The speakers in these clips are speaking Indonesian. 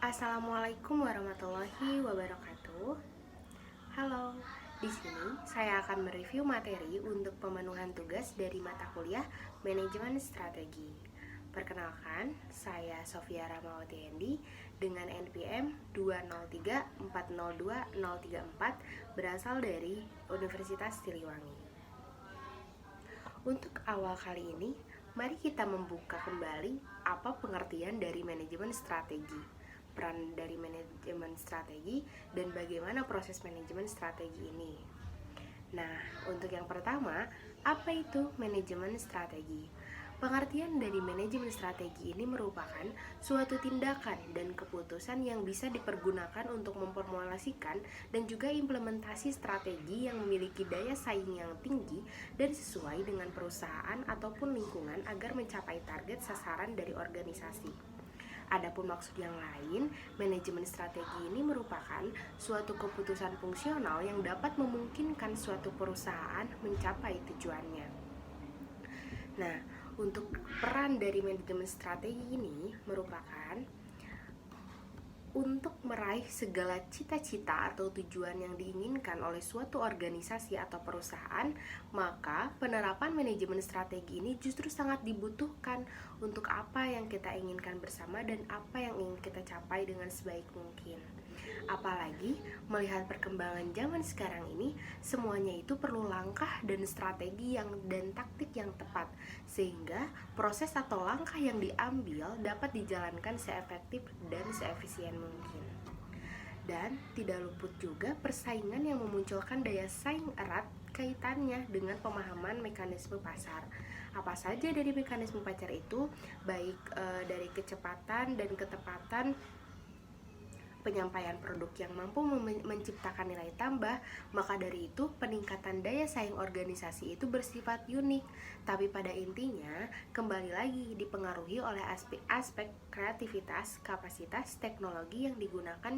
Assalamualaikum warahmatullahi wabarakatuh. Halo, di sini saya akan mereview materi untuk pemenuhan tugas dari mata kuliah Manajemen Strategi. Perkenalkan, saya Sofia Ramawati Hendi dengan NPM 203402034 berasal dari Universitas Siliwangi. Untuk awal kali ini, mari kita membuka kembali apa pengertian dari manajemen strategi, peran dari manajemen strategi, dan bagaimana proses manajemen strategi ini. Nah, untuk yang pertama, apa itu manajemen strategi? Pengertian dari manajemen strategi ini merupakan suatu tindakan dan keputusan yang bisa dipergunakan untuk memformulasikan dan juga implementasi strategi yang memiliki daya saing yang tinggi dan sesuai dengan perusahaan ataupun lingkungan agar mencapai target sasaran dari organisasi. Adapun maksud yang lain, manajemen strategi ini merupakan suatu keputusan fungsional yang dapat memungkinkan suatu perusahaan mencapai tujuannya. Nah, untuk peran dari manajemen strategi ini merupakan untuk meraih segala cita-cita atau tujuan yang diinginkan oleh suatu organisasi atau perusahaan, maka penerapan manajemen strategi ini justru sangat dibutuhkan untuk apa yang kita inginkan bersama dan apa yang ingin kita capai dengan sebaik mungkin. Apalagi melihat perkembangan zaman sekarang ini, semuanya itu perlu langkah dan strategi dan taktik yang tepat, sehingga proses atau langkah yang diambil dapat dijalankan seefektif dan seefisien mungkin. Dan tidak luput juga persaingan yang memunculkan daya saing erat kaitannya dengan pemahaman mekanisme pasar. Apa saja dari mekanisme pasar itu, baik dari kecepatan dan ketepatan penyampaian produk yang mampu menciptakan nilai tambah, maka dari itu peningkatan daya saing organisasi itu bersifat unik. Tapi pada intinya kembali lagi dipengaruhi oleh aspek kreativitas, kapasitas, teknologi yang digunakan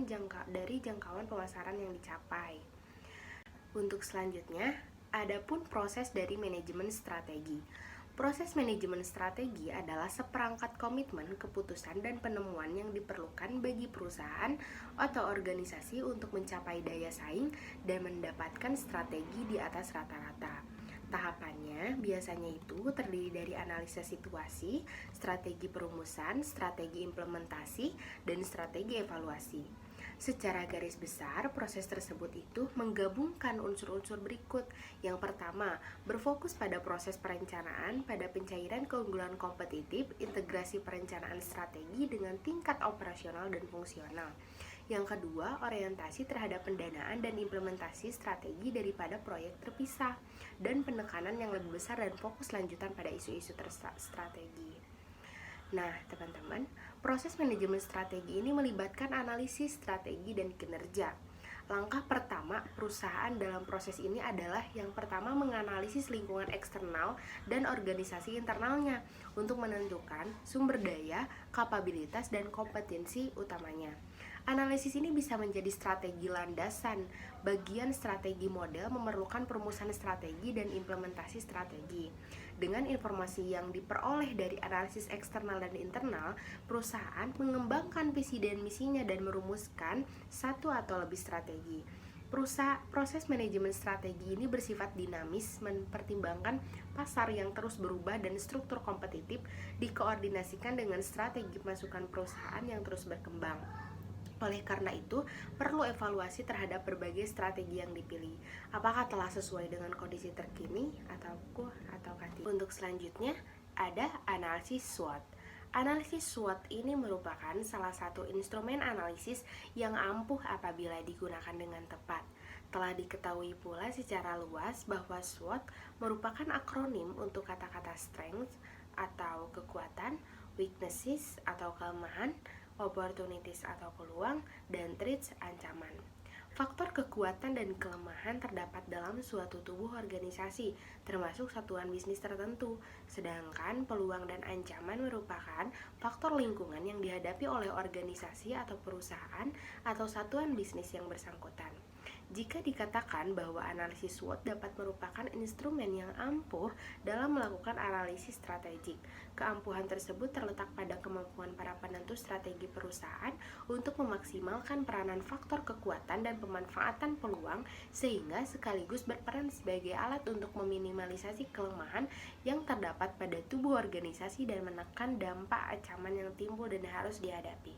dari jangkauan pemasaran yang dicapai. Untuk selanjutnya, adapun proses dari manajemen strategi. Proses manajemen strategi adalah seperangkat komitmen, keputusan, dan penemuan yang diperlukan bagi perusahaan atau organisasi untuk mencapai daya saing dan mendapatkan strategi di atas rata-rata. Tahapannya biasanya itu terdiri dari analisis situasi, strategi perumusan, strategi implementasi, dan strategi evaluasi. Secara garis besar, proses tersebut itu menggabungkan unsur-unsur berikut. Yang pertama, berfokus pada proses perencanaan, pada pencairan keunggulan kompetitif, integrasi perencanaan strategi dengan tingkat operasional dan fungsional. Yang kedua, orientasi terhadap pendanaan dan implementasi strategi daripada proyek terpisah, dan penekanan yang lebih besar dan fokus lanjutan pada isu-isu strategi. Nah, teman-teman, proses manajemen strategi ini melibatkan analisis strategi dan kinerja. Langkah pertama perusahaan dalam proses ini adalah yang pertama menganalisis lingkungan eksternal dan organisasi internalnya untuk menentukan sumber daya, kapabilitas, dan kompetensi utamanya. Analisis ini bisa menjadi strategi landasan. Bagian strategi model memerlukan perumusan strategi dan implementasi strategi. Dengan informasi yang diperoleh dari analisis eksternal dan internal, perusahaan mengembangkan visi dan misinya dan merumuskan satu atau lebih strategi. Proses manajemen strategi ini bersifat dinamis, mempertimbangkan pasar yang terus berubah dan struktur kompetitif dikoordinasikan dengan strategi masukan perusahaan yang terus berkembang. Oleh karena itu, perlu evaluasi terhadap berbagai strategi yang dipilih. Apakah telah sesuai dengan kondisi terkini atau tidak? Untuk selanjutnya, ada analisis SWOT. Analisis SWOT ini merupakan salah satu instrumen analisis yang ampuh apabila digunakan dengan tepat. Telah diketahui pula secara luas bahwa SWOT merupakan akronim untuk kata-kata strength atau kekuatan, weaknesses atau kelemahan, opportunities atau peluang, dan threats ancaman. Faktor kekuatan dan kelemahan terdapat dalam suatu tubuh organisasi, termasuk satuan bisnis tertentu, sedangkan peluang dan ancaman merupakan faktor lingkungan yang dihadapi oleh organisasi atau perusahaan atau satuan bisnis yang bersangkutan. Jika dikatakan bahwa analisis SWOT dapat merupakan instrumen yang ampuh dalam melakukan analisis strategik, keampuhan tersebut terletak pada kemampuan para penentu strategi perusahaan untuk memaksimalkan peranan faktor kekuatan dan pemanfaatan peluang sehingga sekaligus berperan sebagai alat untuk meminimalisasi kelemahan yang terdapat pada tubuh organisasi dan menekan dampak ancaman yang timbul dan harus dihadapi.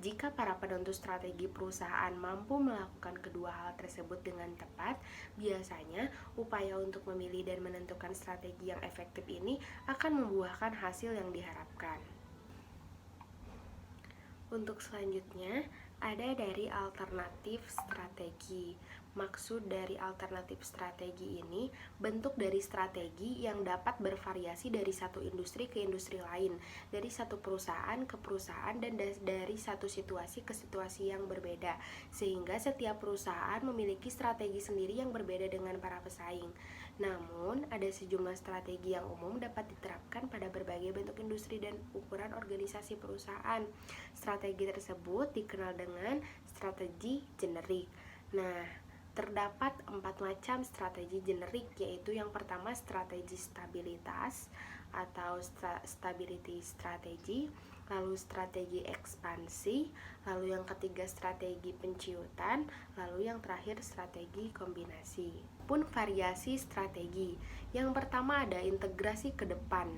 Jika para penentu strategi perusahaan mampu melakukan kedua hal tersebut dengan tepat, biasanya upaya untuk memilih dan menentukan strategi yang efektif ini akan membuahkan hasil yang diharapkan. Untuk selanjutnya, ada dari alternatif strategi. Maksud dari alternatif strategi ini, bentuk dari strategi yang dapat bervariasi dari satu industri ke industri lain, dari satu perusahaan ke perusahaan, dan dari satu situasi ke situasi yang berbeda, sehingga setiap perusahaan memiliki strategi sendiri yang berbeda dengan para pesaing. Namun, ada sejumlah strategi yang umum dapat diterapkan pada berbagai bentuk industri dan ukuran organisasi perusahaan. Strategi tersebut dikenal dengan strategi generik. Nah, terdapat 4 macam strategi generik, yaitu yang pertama strategi stabilitas atau stability strategy, lalu strategi ekspansi, lalu yang ketiga strategi penciutan, lalu yang terakhir strategi kombinasi. Pun variasi strategi. Yang pertama ada integrasi ke depan.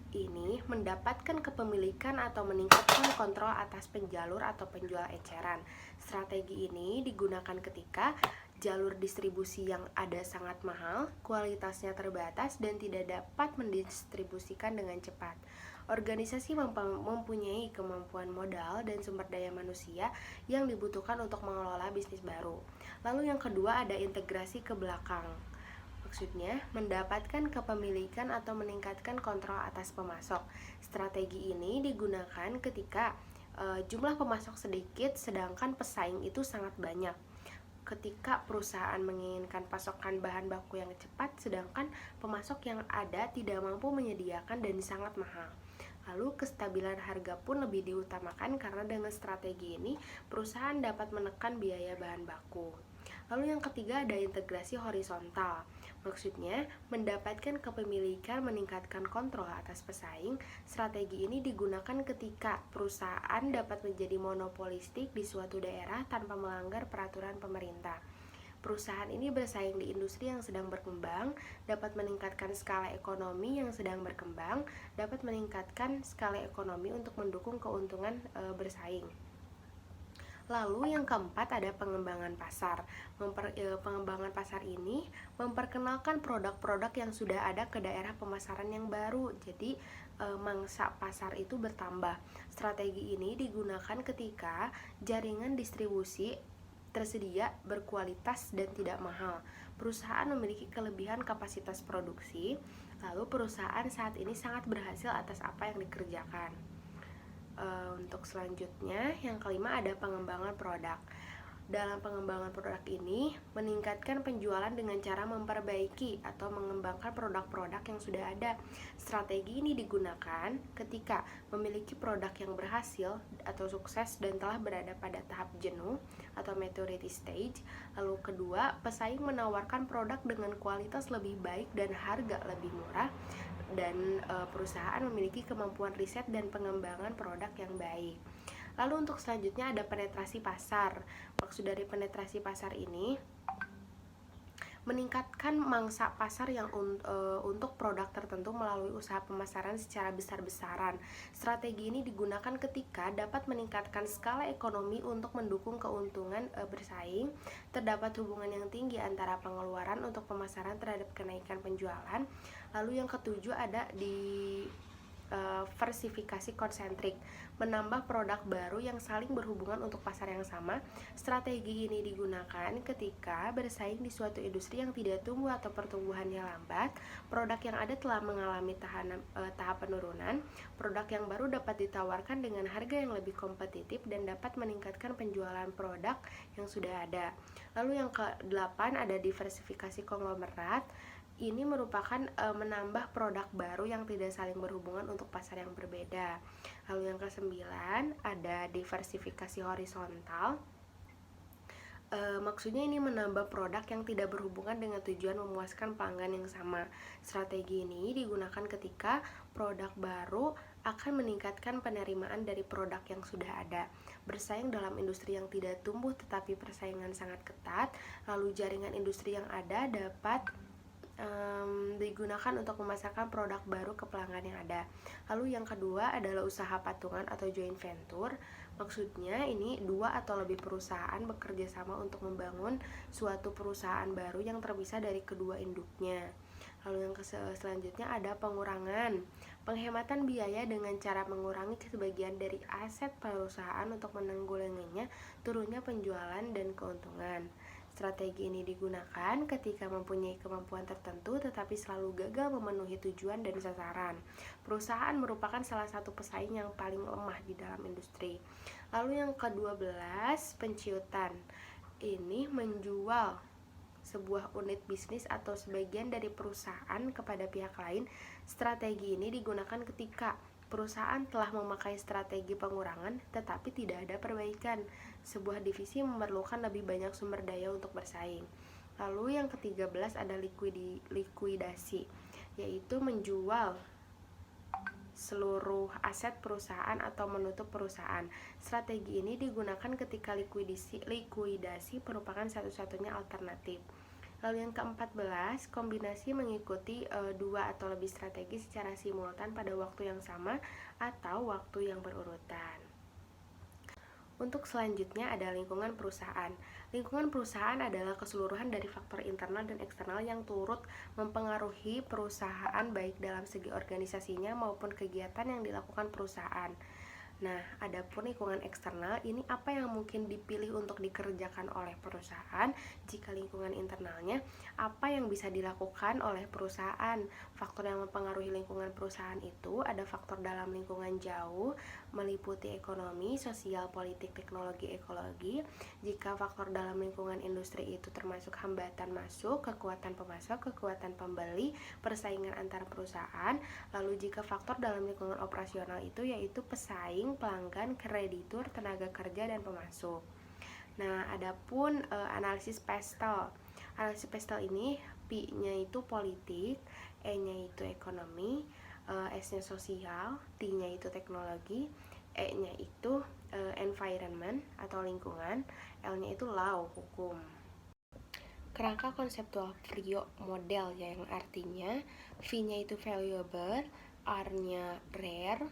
Ini mendapatkan kepemilikan atau meningkatkan kontrol atas penjalur atau penjual eceran. Strategi ini digunakan ketika jalur distribusi yang ada sangat mahal, kualitasnya terbatas, dan tidak dapat mendistribusikan dengan cepat. Organisasi mempunyai kemampuan modal dan sumber daya manusia yang dibutuhkan untuk mengelola bisnis baru. Lalu yang kedua ada integrasi ke belakang. Maksudnya, mendapatkan kepemilikan atau meningkatkan kontrol atas pemasok. Strategi ini digunakan ketika jumlah pemasok sedikit sedangkan pesaing itu sangat banyak. Ketika perusahaan menginginkan pasokan bahan baku yang cepat sedangkan pemasok yang ada tidak mampu menyediakan dan sangat mahal. Lalu kestabilan harga pun lebih diutamakan karena dengan strategi ini perusahaan dapat menekan biaya bahan baku. Lalu yang ketiga ada integrasi horizontal. Maksudnya, mendapatkan kepemilikan meningkatkan kontrol atas pesaing. Strategi ini digunakan ketika perusahaan dapat menjadi monopolistik di suatu daerah tanpa melanggar peraturan pemerintah. Perusahaan ini bersaing di industri yang sedang berkembang, dapat meningkatkan skala ekonomi yang sedang berkembang, dapat meningkatkan skala ekonomi untuk mendukung keuntungan bersaing. Lalu yang keempat ada pengembangan pasar. Pengembangan pasar ini memperkenalkan produk-produk yang sudah ada ke daerah pemasaran yang baru. Jadi mangsa pasar itu bertambah. Strategi ini digunakan ketika jaringan distribusi tersedia, berkualitas, dan tidak mahal. Perusahaan memiliki kelebihan kapasitas produksi, lalu perusahaan saat ini sangat berhasil atas apa yang dikerjakan. Untuk selanjutnya, yang kelima ada pengembangan produk. Dalam pengembangan produk ini, meningkatkan penjualan dengan cara memperbaiki atau mengembangkan produk-produk yang sudah ada. Strategi ini digunakan ketika memiliki produk yang berhasil atau sukses dan telah berada pada tahap jenuh atau maturity stage. Lalu kedua, pesaing menawarkan produk dengan kualitas lebih baik dan harga lebih murah, dan perusahaan memiliki kemampuan riset dan pengembangan produk yang baik. Lalu untuk selanjutnya ada penetrasi pasar. Maksud dari penetrasi pasar ini meningkatkan mangsa pasar yang untuk produk tertentu melalui usaha pemasaran secara besar-besaran. Strategi ini digunakan ketika dapat meningkatkan skala ekonomi untuk mendukung keuntungan bersaing, terdapat hubungan yang tinggi antara pengeluaran untuk pemasaran terhadap kenaikan penjualan. Lalu yang ketujuh ada di diversifikasi konsentrik, menambah produk baru yang saling berhubungan untuk pasar yang sama. Strategi ini digunakan ketika bersaing di suatu industri yang tidak tumbuh atau pertumbuhannya lambat, produk yang ada telah mengalami tahap penurunan, produk yang baru dapat ditawarkan dengan harga yang lebih kompetitif dan dapat meningkatkan penjualan produk yang sudah ada. Lalu yang ke-8 ada diversifikasi konglomerat. Ini merupakan menambah produk baru yang tidak saling berhubungan untuk pasar yang berbeda. Lalu yang ke-9 ada diversifikasi horizontal. Maksudnya ini menambah produk yang tidak berhubungan dengan tujuan memuaskan pelanggan yang sama. Strategi ini digunakan ketika produk baru akan meningkatkan penerimaan dari produk yang sudah ada. Bersaing dalam industri yang tidak tumbuh tetapi persaingan sangat ketat, lalu jaringan industri yang ada dapat digunakan untuk memasarkan produk baru ke pelanggan yang ada. Lalu yang kedua adalah usaha patungan atau joint venture. Maksudnya ini dua atau lebih perusahaan bekerja sama untuk membangun suatu perusahaan baru yang terpisah dari kedua induknya. Lalu yang selanjutnya ada pengurangan. Penghematan biaya dengan cara mengurangi sebagian dari aset perusahaan untuk menanggulanginya turunnya penjualan dan keuntungan. Strategi ini digunakan ketika mempunyai kemampuan tertentu tetapi selalu gagal memenuhi tujuan dan sasaran. Perusahaan merupakan salah satu pesaing yang paling lemah di dalam industri. Lalu yang ke-12, penciutan. Ini menjual sebuah unit bisnis atau sebagian dari perusahaan kepada pihak lain. Strategi ini digunakan ketika perusahaan telah memakai strategi pengurangan tetapi tidak ada perbaikan. Sebuah divisi memerlukan lebih banyak sumber daya untuk bersaing. Lalu yang ke-13 ada likuidasi, yaitu menjual seluruh aset perusahaan atau menutup perusahaan. Strategi ini digunakan ketika likuidasi merupakan satu-satunya alternatif. Lalu yang ke-14, kombinasi mengikuti dua atau lebih strategi secara simultan pada waktu yang sama atau waktu yang berurutan. Untuk selanjutnya ada lingkungan perusahaan. Lingkungan perusahaan adalah keseluruhan dari faktor internal dan eksternal yang turut mempengaruhi perusahaan baik dalam segi organisasinya maupun kegiatan yang dilakukan perusahaan. Nah, adapun lingkungan eksternal ini apa yang mungkin dipilih untuk dikerjakan oleh perusahaan. Jika lingkungan internalnya, apa yang bisa dilakukan oleh perusahaan. Faktor yang mempengaruhi lingkungan perusahaan itu ada faktor dalam lingkungan jauh, meliputi ekonomi, sosial, politik, teknologi, ekologi. Jika faktor dalam lingkungan industri itu termasuk hambatan masuk, kekuatan pemasok, kekuatan pembeli, persaingan antar perusahaan. Lalu jika faktor dalam lingkungan operasional itu yaitu pesaing, pelanggan, kreditur, tenaga kerja, dan pemasok. Nah, adapun analisis PESTEL. Analisis PESTEL ini P-nya itu politik, E-nya itu ekonomi, S-nya sosial, T-nya itu teknologi, E-nya itu environment atau lingkungan, L-nya itu law, hukum. Kerangka konseptual Frio model yang artinya V-nya itu valuable, R-nya rare,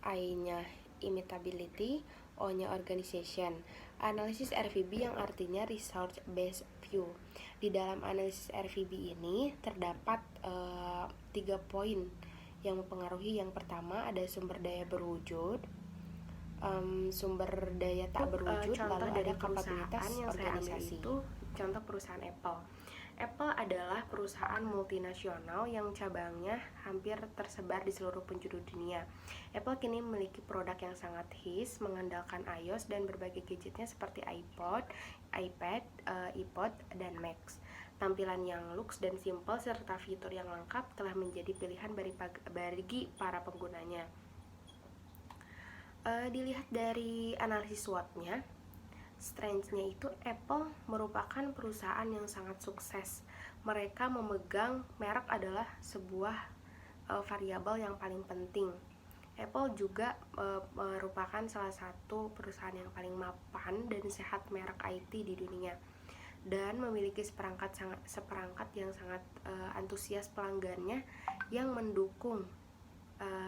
I-nya imitability, O-nya organization. Analisis RVB yang artinya resource based view. Di dalam analisis RVB ini terdapat 3 poin yang mempengaruhi. Yang pertama ada sumber daya berwujud, sumber daya tak berwujud, lalu ada kapabilitas organisasi. Itu contoh perusahaan Apple. Apple adalah perusahaan multinasional yang cabangnya hampir tersebar di seluruh penjuru dunia. Apple kini memiliki produk yang sangat hits, mengandalkan iOS dan berbagai gadgetnya seperti iPod, iPad, iPod, dan Mac. Tampilan yang lux dan simple serta fitur yang lengkap telah menjadi pilihan bagi para penggunanya. Dilihat dari analisis SWOT-nya, strength-nya itu Apple merupakan perusahaan yang sangat sukses. Mereka memegang merek adalah sebuah variabel yang paling penting. Apple juga merupakan salah satu perusahaan yang paling mapan dan sehat merek IT di dunia, dan memiliki seperangkat yang sangat antusias pelanggannya yang mendukung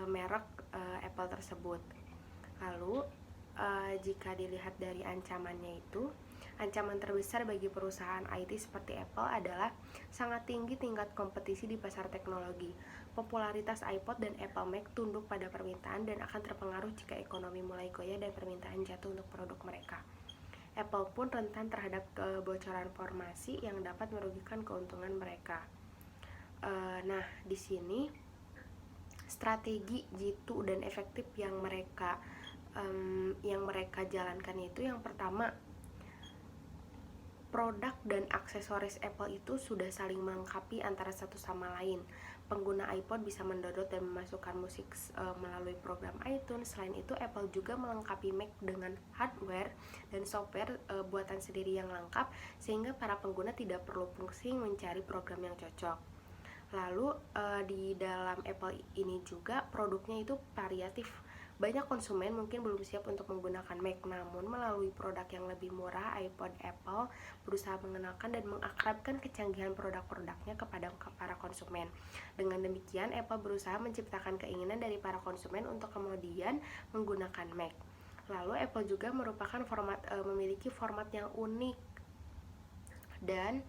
merek Apple tersebut. Lalu jika dilihat dari ancamannya itu, ancaman terbesar bagi perusahaan IT seperti Apple adalah sangat tinggi tingkat kompetisi di pasar teknologi. Popularitas iPod dan Apple Mac tunduk pada permintaan dan akan terpengaruh jika ekonomi mulai goyah dan permintaan jatuh untuk produk mereka. Apple pun rentan terhadap kebocoran informasi yang dapat merugikan keuntungan mereka. Nah, di sini strategi jitu dan efektif yang mereka jalankan itu, yang pertama, produk dan aksesoris Apple itu sudah saling melengkapi antara satu sama lain. pengguna iPod bisa mendownload dan memasukkan musik melalui program iTunes. Selain itu, Apple juga melengkapi Mac dengan hardware dan software buatan sendiri yang lengkap, sehingga para pengguna tidak perlu pusing mencari program yang cocok. Lalu di dalam Apple ini juga produknya itu variatif. Banyak konsumen mungkin belum siap untuk menggunakan Mac, namun melalui produk yang lebih murah, iPod Apple berusaha mengenalkan dan mengakrabkan kecanggihan produk-produknya kepada para konsumen. Dengan demikian, Apple berusaha menciptakan keinginan dari para konsumen untuk kemudian menggunakan Mac. Lalu Apple juga merupakan memiliki format yang unik, dan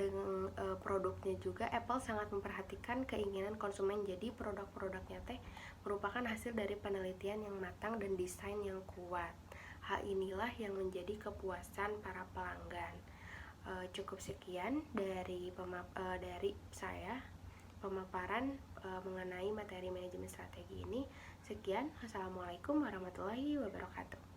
dengan produknya juga Apple sangat memperhatikan keinginan konsumen. Jadi produk-produknya merupakan hasil dari penelitian yang matang dan desain yang kuat. Hal inilah yang menjadi kepuasan para pelanggan. Cukup sekian dari saya pemaparan mengenai materi manajemen strategi ini. Sekian, assalamualaikum warahmatullahi wabarakatuh.